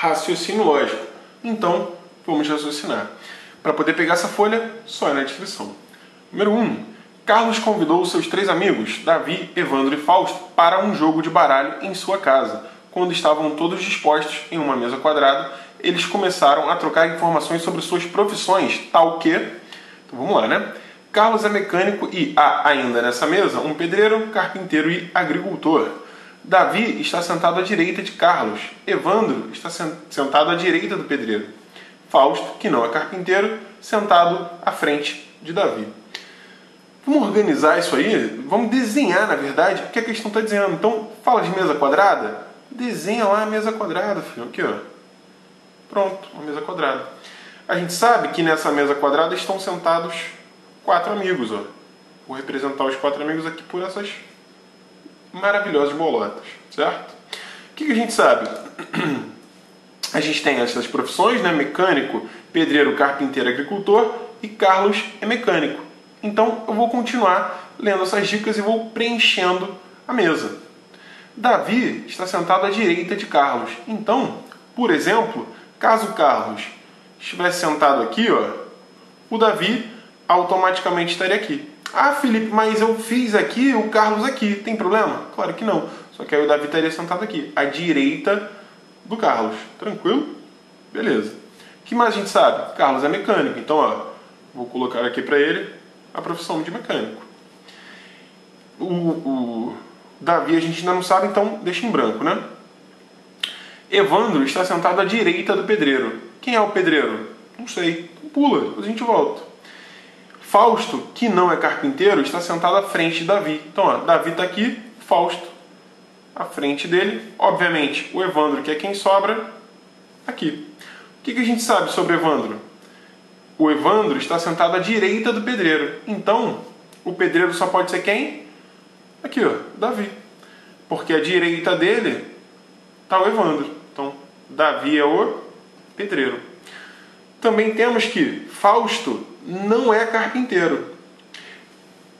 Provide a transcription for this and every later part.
raciocínio lógico. Então, vamos raciocinar. Para poder pegar essa folha, só é na descrição. Número 1. Carlos convidou seus 3 amigos, Davi, Evandro e Fausto, para um jogo de baralho em sua casa. Quando estavam todos dispostos em uma mesa quadrada, eles começaram a trocar informações sobre suas profissões, tal que... Então vamos lá, né? Carlos é mecânico e há ainda nessa mesa um pedreiro, carpinteiro e agricultor. Davi está sentado à direita de Carlos. Evandro está sentado à direita do pedreiro. Fausto, que não é carpinteiro, sentado à frente de Davi. Vamos organizar isso aí? Vamos desenhar, na verdade, o que a questão está dizendo. Então, fala de mesa quadrada, desenha lá a mesa quadrada, filho. Aqui, ó. Pronto, uma mesa quadrada. A gente sabe que nessa mesa quadrada estão sentados 4 amigos, ó. Vou representar os 4 amigos aqui por essas maravilhosas bolotas, certo? O que a gente sabe? A gente tem essas profissões, né? Mecânico, pedreiro, carpinteiro, agricultor, e Carlos é mecânico. Então eu vou continuar lendo essas dicas e vou preenchendo a mesa. Davi está sentado à direita de Carlos. Então, por exemplo, caso Carlos estivesse sentado aqui, ó, o Davi automaticamente estaria aqui. Ah, Felipe, mas eu fiz aqui o Carlos aqui. Tem problema? Claro que não. Só que aí o Davi estaria sentado aqui, à direita do Carlos. Tranquilo? Beleza. O que mais a gente sabe? Carlos é mecânico. Então, ó, vou colocar aqui para ele a profissão de mecânico. O Davi a gente ainda não sabe, então deixa em branco, né? Evandro está sentado à direita do pedreiro. Quem é o pedreiro? Não sei. Então pula, depois a gente volta. Fausto, que não é carpinteiro, está sentado à frente de Davi. Então, ó, Davi está aqui, Fausto à frente dele. Obviamente, o Evandro, que é quem sobra, aqui. O que a gente sabe sobre Evandro? O Evandro está sentado à direita do pedreiro. Então, o pedreiro só pode ser quem? Aqui, ó, Davi. Porque à direita dele está o Evandro. Então, Davi é o pedreiro. Também temos que Fausto não é carpinteiro.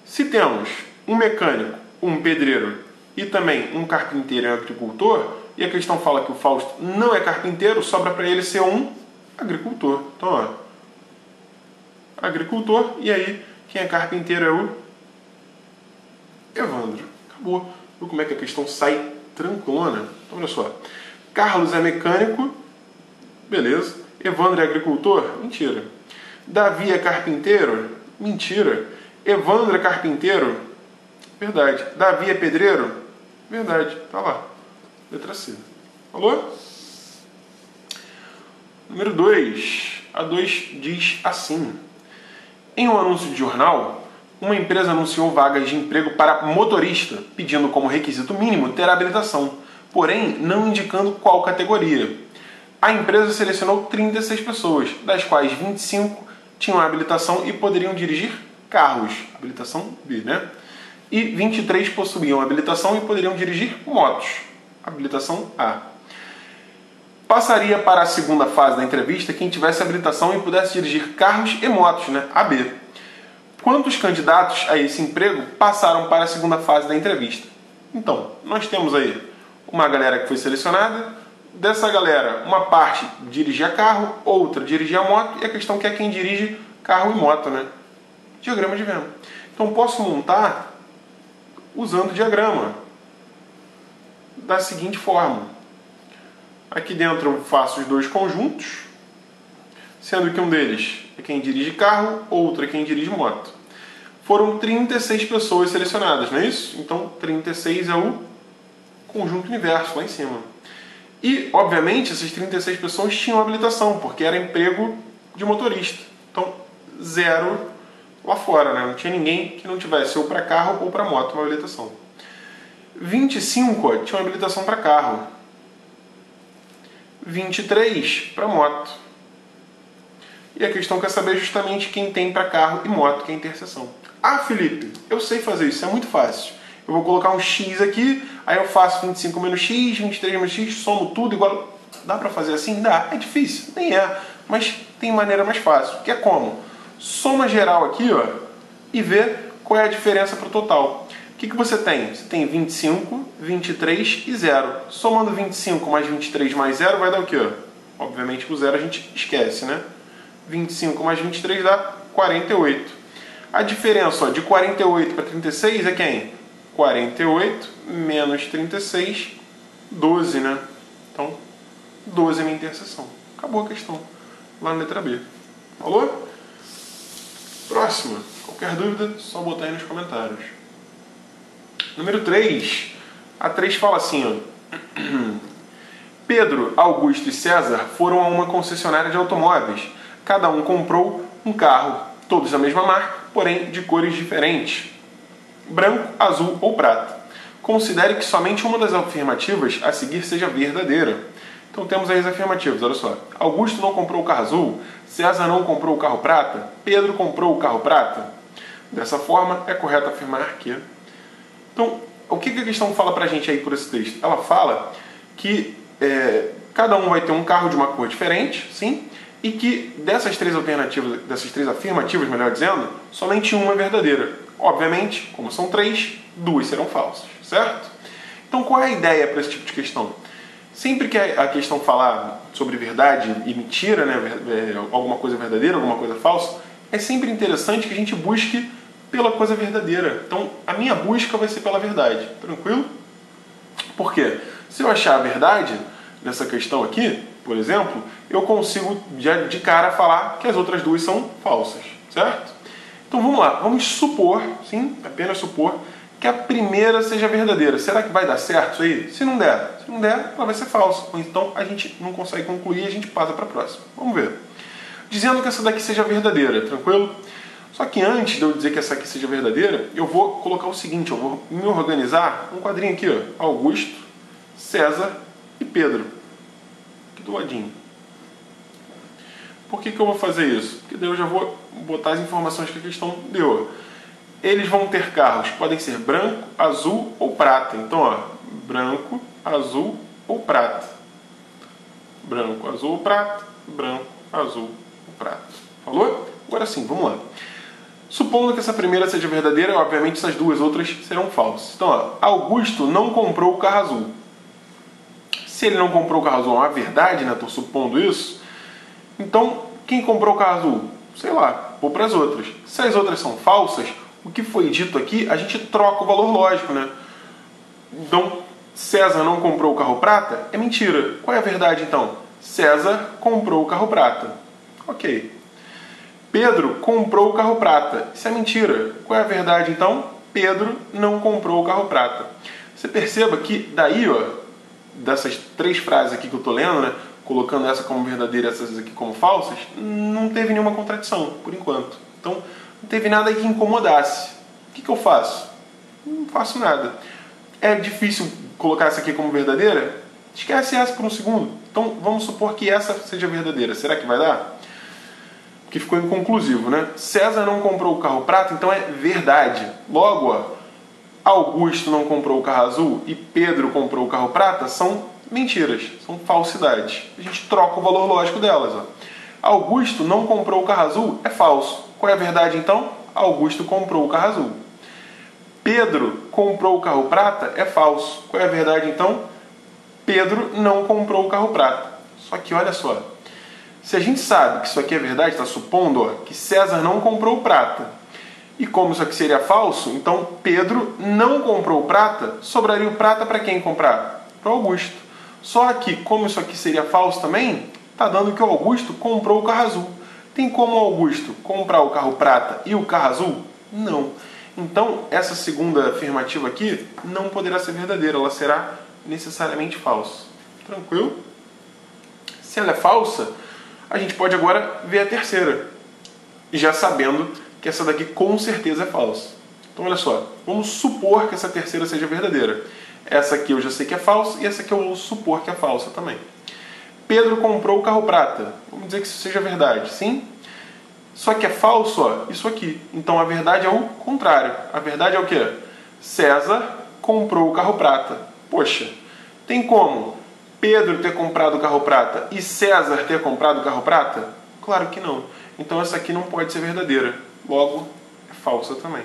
Se temos um mecânico, um pedreiro e também um carpinteiro e um agricultor, e a questão fala que o Fausto não é carpinteiro, sobra para ele ser um agricultor. Então, ó, agricultor, e aí quem é carpinteiro é o Evandro. Acabou. Viu como é que a questão sai tranquilona? Então, olha só. Carlos é mecânico, beleza. Evandro é agricultor? Mentira. Davi é carpinteiro? Mentira. Evandro é carpinteiro? Verdade. Davi é pedreiro? Verdade. Tá lá. Letra C. Falou? Número 2. A 2 diz assim. Em um anúncio de jornal, uma empresa anunciou vagas de emprego para motorista, pedindo como requisito mínimo ter habilitação, porém não indicando qual categoria. A empresa selecionou 36 pessoas, das quais 25 tinham habilitação e poderiam dirigir carros, habilitação B, né? E 23 possuíam habilitação e poderiam dirigir motos, habilitação A. Passaria para a segunda fase da entrevista quem tivesse habilitação e pudesse dirigir carros e motos, né? AB. Quantos candidatos a esse emprego passaram para a segunda fase da entrevista? Então, nós temos aí uma galera que foi selecionada. Dessa galera, uma parte dirigia carro, outra dirigia moto, e a questão que é quem dirige carro e moto, né? Diagrama de Venn. Então, posso montar usando o diagrama da seguinte forma. Aqui dentro eu faço os dois conjuntos, sendo que um deles é quem dirige carro, outro é quem dirige moto. Foram 36 pessoas selecionadas, não é isso? Então, 36 é o conjunto inverso, lá em cima. E, obviamente, essas 36 pessoas tinham habilitação, porque era emprego de motorista. Então, 0 lá fora, né? Não tinha ninguém que não tivesse ou para carro ou para moto uma habilitação. 25 tinham habilitação para carro. 23 para moto. E a questão quer saber justamente quem tem para carro e moto, que é a interseção. Ah, Felipe, eu sei fazer isso, é muito fácil. Eu vou colocar um X aqui, aí eu faço 25 menos X, 23 menos X, somo tudo igual... Dá pra fazer assim? Dá. É difícil? Nem é. Mas tem maneira mais fácil. Que é como? Soma geral aqui, ó, e vê qual é a diferença pro total. O que você tem? Você tem 25, 23 e 0. Somando 25 mais 23 mais 0 vai dar o quê? Obviamente que o zero a gente esquece, né? 25 mais 23 dá 48. A diferença, ó, de 48 para 36 é quem? 48 menos 36, 12, né? Então, 12 é minha interseção. Acabou a questão. Lá na letra B. Falou? Próxima. Qualquer dúvida, só botar aí nos comentários. Número 3. A 3 fala assim, ó. Pedro, Augusto e César foram a uma concessionária de automóveis. Cada um comprou um carro, todos da mesma marca, porém de cores diferentes. Branco, azul ou prata. Considere que somente uma das afirmativas a seguir seja verdadeira. Então temos aí as afirmativas, olha só. Augusto não comprou o carro azul, César não comprou o carro prata, Pedro comprou o carro prata. Dessa forma, é correto afirmar que... Então, o que a questão fala pra gente aí por esse texto? Ela fala que cada um vai ter um carro de uma cor diferente, sim, e que dessas três alternativas, dessas três afirmativas, melhor dizendo, somente uma é verdadeira. Obviamente, como são três, duas serão falsas, certo? Então, qual é a ideia para esse tipo de questão? Sempre que a questão falar sobre verdade e mentira, né, alguma coisa verdadeira, alguma coisa falsa, é sempre interessante que a gente busque pela coisa verdadeira. Então, a minha busca vai ser pela verdade. Tranquilo? Por quê? Se eu achar a verdade nessa questão aqui, por exemplo, eu consigo já de cara falar que as outras duas são falsas, certo? Então vamos lá, vamos supor, sim, apenas supor, que a primeira seja verdadeira. Será que vai dar certo isso aí? Se não der, ela vai ser falsa. Ou então a gente não consegue concluir e a gente passa para a próxima. Vamos ver. Dizendo que essa daqui seja verdadeira, tranquilo? Só que antes de eu dizer que essa aqui seja verdadeira, eu vou colocar o seguinte, eu vou me organizar um quadrinho aqui, ó, Augusto, César e Pedro, aqui do ladinho. Por que eu vou fazer isso? Porque daí eu já vou botar as informações que a questão deu. Eles vão ter carros, podem ser branco, azul ou prata. Então, ó, branco, azul ou prata. Branco, azul ou prata. Branco, azul ou prata. Falou? Agora sim, vamos lá. Supondo que essa primeira seja verdadeira, obviamente essas duas outras serão falsas. Então, ó, Augusto não comprou o carro azul. Se ele não comprou o carro azul, é uma verdade, né? Estou supondo isso. Então, quem comprou o carro azul? Sei lá, vou para as outras. Se as outras são falsas, o que foi dito aqui, a gente troca o valor lógico, né? Então, César não comprou o carro prata? É mentira. Qual é a verdade, então? César comprou o carro prata. Ok. Pedro comprou o carro prata. Isso é mentira. Qual é a verdade, então? Pedro não comprou o carro prata. Você perceba que daí, ó, dessas três frases aqui que eu estou lendo, né, colocando essa como verdadeira e essas aqui como falsas, não teve nenhuma contradição, por enquanto. Então, não teve nada aí que incomodasse. O que eu faço? Não faço nada. É difícil colocar essa aqui como verdadeira? Esquece essa por um segundo. Então, vamos supor que essa seja verdadeira. Será que vai dar? Que ficou inconclusivo, né? César não comprou o carro prata, então é verdade. Logo, ó, Augusto não comprou o carro azul e Pedro comprou o carro prata são mentiras, são falsidades. A gente troca o valor lógico delas. Ó. Augusto não comprou o carro azul é falso. Qual é a verdade, então? Augusto comprou o carro azul. Pedro comprou o carro prata é falso. Qual é a verdade, então? Pedro não comprou o carro prata. Só que olha só, se a gente sabe que isso aqui é verdade, está supondo, ó, que César não comprou prata, e como isso aqui seria falso, então Pedro não comprou prata, sobraria o prata para quem comprar? Para o Augusto. Só que, como isso aqui seria falso também, está dando que o Augusto comprou o carro azul. Tem como o Augusto comprar o carro prata e o carro azul? Não. Então, essa segunda afirmativa aqui não poderá ser verdadeira, ela será necessariamente falsa. Tranquilo? Se ela é falsa, a gente pode agora ver a terceira, já sabendo que essa daqui com certeza é falsa. Então, olha só, vamos supor que essa terceira seja verdadeira. Essa aqui eu já sei que é falsa e essa aqui eu vou supor que é falsa também. Pedro comprou o carro prata. Vamos dizer que isso seja verdade, sim? Só que é falso, ó, isso aqui. Então a verdade é o contrário. A verdade é o quê? César comprou o carro prata. Poxa, tem como Pedro ter comprado o carro prata e César ter comprado o carro prata? Claro que não. Então essa aqui não pode ser verdadeira. Logo, é falsa também.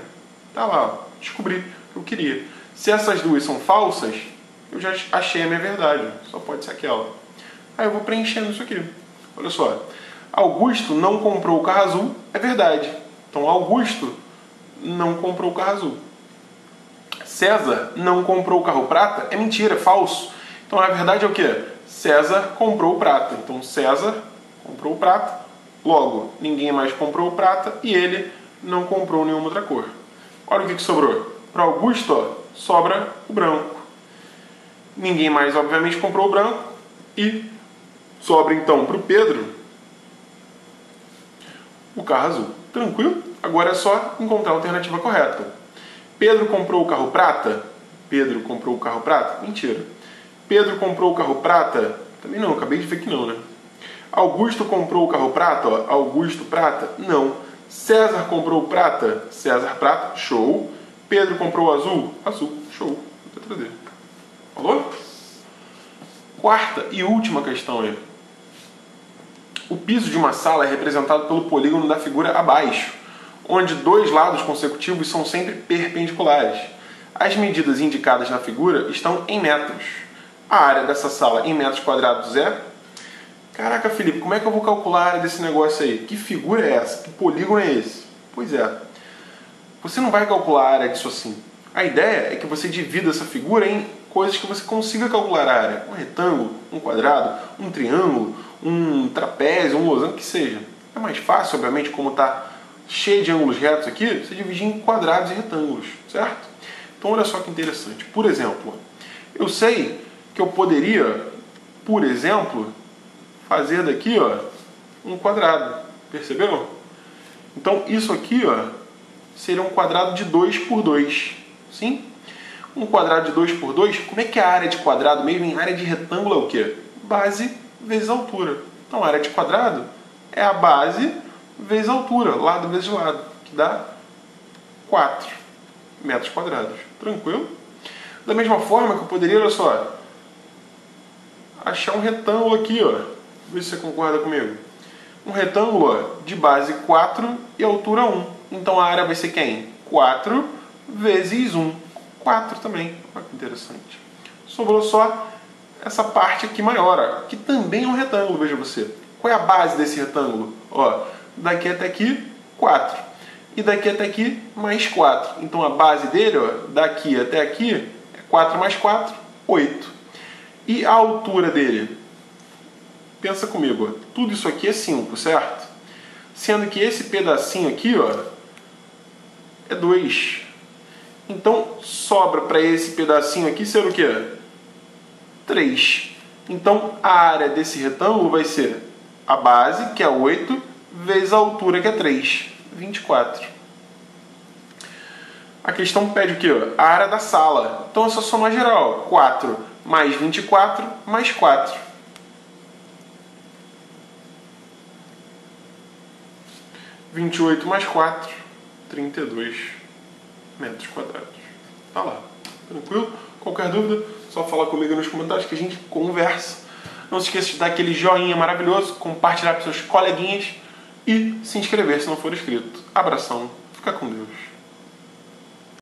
Tá lá, ó, descobri o que eu queria. Se essas duas são falsas, eu já achei a minha verdade. Só pode ser aquela. Aí eu vou preenchendo isso aqui. Olha só. Augusto não comprou o carro azul, é verdade. Então, Augusto não comprou o carro azul. César não comprou o carro prata, é mentira, é falso. Então, na verdade é o quê? César comprou o prata. Então, César comprou o prata, logo, ninguém mais comprou o prata e ele não comprou nenhuma outra cor. Olha o que sobrou. Para Augusto, ó, sobra o branco. Ninguém mais, obviamente, comprou o branco e sobra, então, para o Pedro o carro azul. Tranquilo? Agora é só encontrar a alternativa correta. Pedro comprou o carro prata? Pedro comprou o carro prata? Mentira. Pedro comprou o carro prata? Também não, acabei de ver que não, né? Augusto comprou o carro prata? Ó, Augusto prata? Não. César comprou o prata? César prata? Show. Pedro comprou o azul? Azul. Show. Letra D. Falou? Quarta e última questão aí. O piso de uma sala é representado pelo polígono da figura abaixo, onde dois lados consecutivos são sempre perpendiculares. As medidas indicadas na figura estão em metros. A área dessa sala em metros quadrados é... Caraca, Felipe, como é que eu vou calcular a área desse negócio aí? Que figura é essa? Que polígono é esse? Pois é. Você não vai calcular a área disso assim. A ideia é que você divida essa figura em coisas que você consiga calcular a área. Um retângulo, um quadrado, um triângulo, um trapézio, um losango, que seja. É mais fácil, obviamente, como está cheio de ângulos retos aqui, você dividir em quadrados e retângulos, certo? Então olha só que interessante. Por exemplo, eu sei que eu poderia, por exemplo, fazer daqui, ó, um quadrado. Percebeu? Então isso aqui, ó, seria um quadrado de 2 por 2. Sim? Um quadrado de 2 por 2, como é que é a área de quadrado mesmo? Em área de retângulo é o quê? Base vezes altura. Então a área de quadrado é a base vezes altura, lado vezes lado, que dá 4 metros quadrados. Tranquilo? Da mesma forma que eu poderia, olha só, achar um retângulo aqui, ó. Vê se você concorda comigo. Um retângulo, ó, de base 4 e altura 1. Então a área vai ser quem? 4 vezes 1. 4 também. Olha que interessante. Sobrou só essa parte aqui maior, ó, que também é um retângulo, veja você. Qual é a base desse retângulo? Ó, daqui até aqui, 4. E daqui até aqui, mais 4. Então a base dele, ó, daqui até aqui, é 4 mais 4, 8. E a altura dele? Pensa comigo, ó, tudo isso aqui é 5, certo? Sendo que esse pedacinho aqui, ó, é 2. Então sobra para esse pedacinho aqui ser o quê? 3. Então a área desse retângulo vai ser a base, que é 8, vezes a altura, que é 3. 24. A questão pede o quê? A área da sala. Então é só somar geral. 4 mais 24 mais 4. 28 mais 4, 32 metros quadrados. Tá lá. Tranquilo? Qualquer dúvida, só falar comigo nos comentários que a gente conversa. Não se esqueça de dar aquele joinha maravilhoso, compartilhar com seus coleguinhas e se inscrever se não for inscrito. Abração. Fica com Deus.